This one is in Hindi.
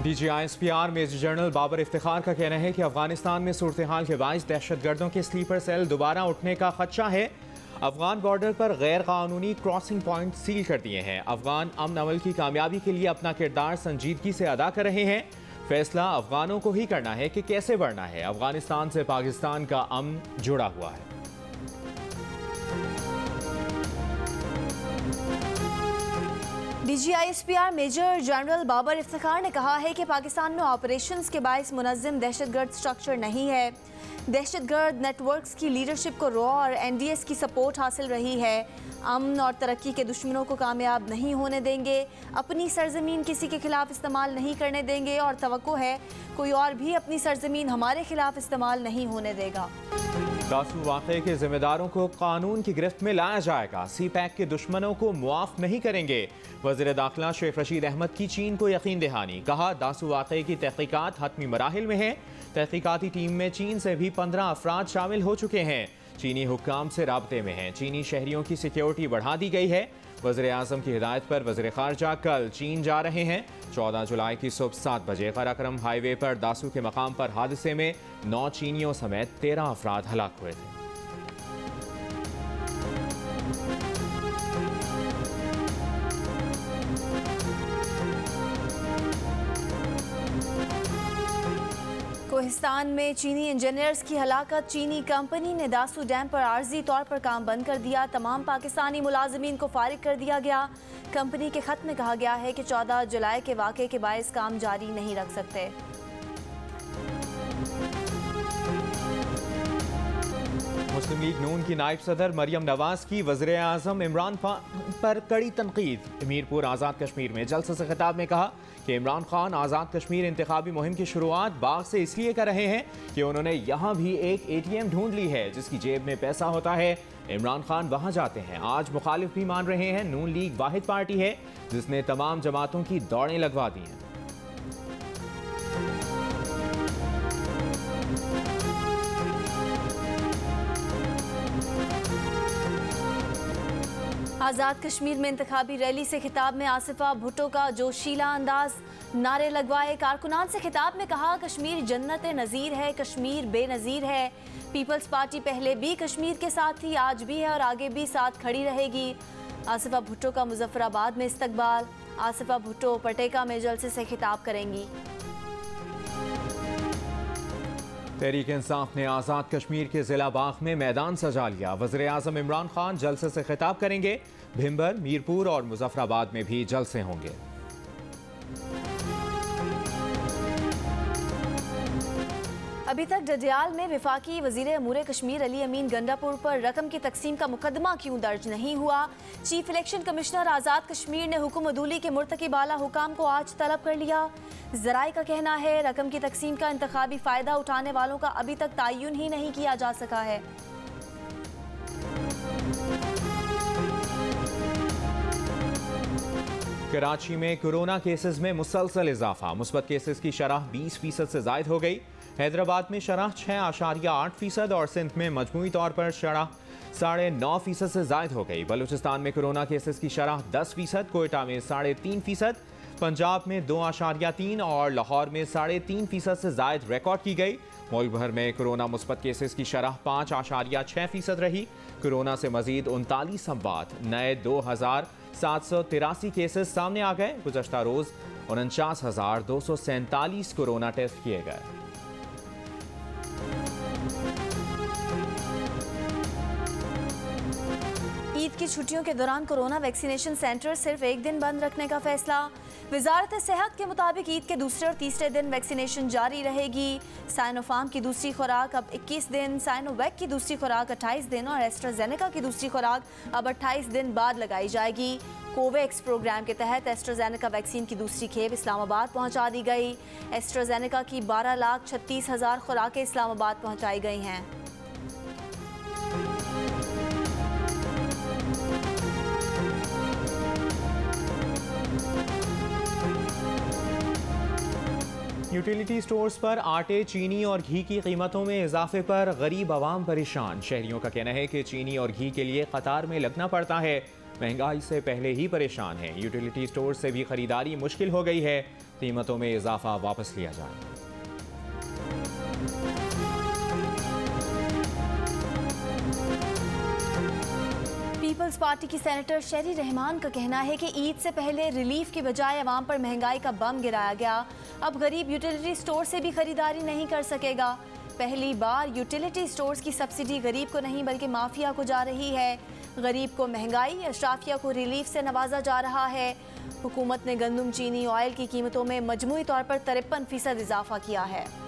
DGISPR major general Babar Iftikhar का कहना है कि अफगानिस्तान में सूरत हाल के बाइस दहशतगर्दों के स्लीपर सेल दोबारा उठने का खदशा है। अफगान बॉर्डर पर गैर कानूनी क्रॉसिंग पॉइंट सील कर दिए हैं। अफगान अमन अमल की कामयाबी के लिए अपना किरदार संजीदगी से अदा कर रहे हैं। फैसला अफगानों को ही करना है कि कैसे बढ़ना है। अफगानिस्तान से पाकिस्तान का अमन जुड़ा हुआ है। DGISPR major general Babar Iftikhar ने कहा है कि पाकिस्तान में ऑपरेशंस के बायस मुनज़्ज़म दहशतगर्द स्ट्रक्चर नहीं है। दहशतगर्द नेटवर्क्स की लीडरशिप को रॉ और NDS की सपोर्ट हासिल रही है। अमन और तरक्की के दुश्मनों को कामयाब नहीं होने देंगे। अपनी सरजमीन किसी के खिलाफ इस्तेमाल नहीं करने देंगे और तवक्को है कोई और भी अपनी सरजमीन हमारे खिलाफ इस्तेमाल नहीं होने देगा। दासू वाक़े के जिम्मेदारों को कानून की गिरफ्त में लाया जाएगा। CPAC के दुश्मनों को मुआफ नहीं करेंगे। वज़ीर दाखिला शेख रशीद अहमद की चीन को यकीन दहानी। कहा, दासू वाक़े की तहकीकात हतमी मराहिल में है। तहकीकाती टीम में चीन से भी 15 अफराद शामिल हो चुके हैं। चीनी हुक्काम से राब्ते में हैं। चीनी शहरियों की सिक्योरिटी बढ़ा दी गई है। वज़ीर आज़म की हिदायत पर वज़ीर ख़ारजा कल चीन जा रहे हैं। 14 जुलाई की सुबह 7 बजे कराक्रम हाईवे पर दासू के मकाम पर हादसे में 9 चीनियों समेत 13 अफराद हलाक हुए थे। कोहिस्तान में चीनी इंजीनियर्स की हलाकत। चीनी कंपनी ने दासू डैम पर आर्जी तौर पर काम बंद कर दिया। तमाम पाकिस्तानी मुलाजिमीन को फारिग कर दिया गया। कंपनी के खत में कहा गया है कि 14 जुलाई के वाक़े के बायस काम जारी नहीं रख सकते। मुस्लिम लीग नून की नायब सदर मरियम नवाज की वज़ीर आज़म इमरान खान पर कड़ी तनकीद। मीरपुर आज़ाद कश्मीर में जलसे से खिताब में कहा कि इमरान खान आज़ाद कश्मीर इंतखाबी मुहिम की शुरुआत बाग से इसलिए कर रहे हैं कि उन्होंने यहाँ भी एक ATM ढूंढ ली है जिसकी जेब में पैसा होता है। इमरान खान वहाँ जाते हैं। आज मुखालिफ भी मान रहे हैं। नून लीग वाहिद पार्टी है जिसने तमाम जमातों की दौड़ें लगवा दी हैं। आज़ाद कश्मीर में इंतखाबी रैली से खिताब में आसिफा भुट्टो का जोशीला अंदाज। नारे लगवाए। कारकुनान से खिताब में कहा, कश्मीर जन्नत नज़ीर है, कश्मीर बेनज़ीर है। पीपल्स पार्टी पहले भी कश्मीर के साथ थी, आज भी है और आगे भी साथ खड़ी रहेगी। आसिफा भुट्टो का मुजफ्फराबाद में इस्तकबाल। आसिफा भुट्टो पटेका में जलसे से खिताब करेंगी। तहरीक इंसाफ ने आज़ाद कश्मीर के ज़िला बाग में मैदान सजा लिया। वज़ीर आज़म इमरान खान जलसे से खिताब करेंगे। भिंबर, मीरपुर और मुजफ्फराबाद में भी जलसे होंगे। अभी तक डडियाल में विफाकी वज़ीर अमूर कश्मीर अली अमीन गंडापुर पर रकम की तकसीम का मुकदमा क्यों दर्ज नहीं हुआ। Chief election commissioner Azad Kashmir ने हुक्म अदूली के मुर्तकिब आला हुकाम को आज तलब कर लिया। ज़राए का कहना है रकम की तकसीम का इंतखाबी फ़ायदा उठाने वालों का अभी तक तयन ही नहीं किया जा सका है। कराची में कोरोना केसेस में मुसलसल इजाफा। मुस्बत केसेस की शरह 20% से ज़ायद हो गई। हैदराबाद में शरह 6.8% और सिंध में मजमूई तौर पर शरह 9.5% से ज़ायद हो गई। बलूचिस्तान में कोरोना केसेस की शरह 10%, कोयटा में 3.5%, पंजाब में 2.3% और लाहौर में 3.5% से ज़ायद रिकॉर्ड की गई। मुल्क भर में कोरोना मुस्बत केसेस की शरह 5.6% रही। कोरोना से मजीद 39 अमवात, नए 2,783 केसेस सामने आ गए। गुज़श्ता रोज़ 49,247 कोरोना टेस्ट किए गए। ईद की छुट्टियों के दौरान कोरोना वैक्सीनेशन सेंटर सिर्फ एक दिन बंद रखने का फैसला। वजारत सेहत के मुताबिक ईद के दूसरे और तीसरे दिन वैक्सीनेशन जारी रहेगी। साइनोफार्म की दूसरी खुराक अब 21 दिन, साइनोवैक की दूसरी खुराक 28 दिन और एस्ट्राजेनेका की दूसरी खुराक अब 28 दिन बाद लगाई जाएगी। कोवैक्स प्रोग्राम के तहत एस्ट्राजेनेका वैक्सीन की दूसरी खेप इस्लामाबाद पहुंचा दी गई। एस्ट्राजेनेका की 12,36,000 खुराकें इस्लामाबाद पहुंचाई गई हैं। यूटिलिटी स्टोर्स पर आटे, चीनी और घी की कीमतों में इजाफे पर गरीब आवाम परेशान। शहरियों का कहना है कि चीनी और घी के लिए कतार में लगना पड़ता है। महंगाई से पहले ही परेशान हैं। यूटिलिटी स्टोर से भी खरीदारी मुश्किल हो गई है। कीमतों में इजाफा वापस लिया जाए। पीपल्स पार्टी की सेनेटर शेरी रहमान का कहना है कि ईद से पहले रिलीफ की बजाय अवाम पर महंगाई का बम गिराया गया। अब गरीब यूटिलिटी स्टोर से भी खरीदारी नहीं कर सकेगा। पहली बार यूटिलिटी स्टोर्स की सब्सिडी गरीब को नहीं बल्कि माफिया को जा रही है। गरीब को महंगाई, अशराफिया को रिलीफ से नवाजा जा रहा है। हुकूमत ने गंदम, चीनी, ऑयल की कीमतों में मजमूई तौर पर 53% इजाफा किया है।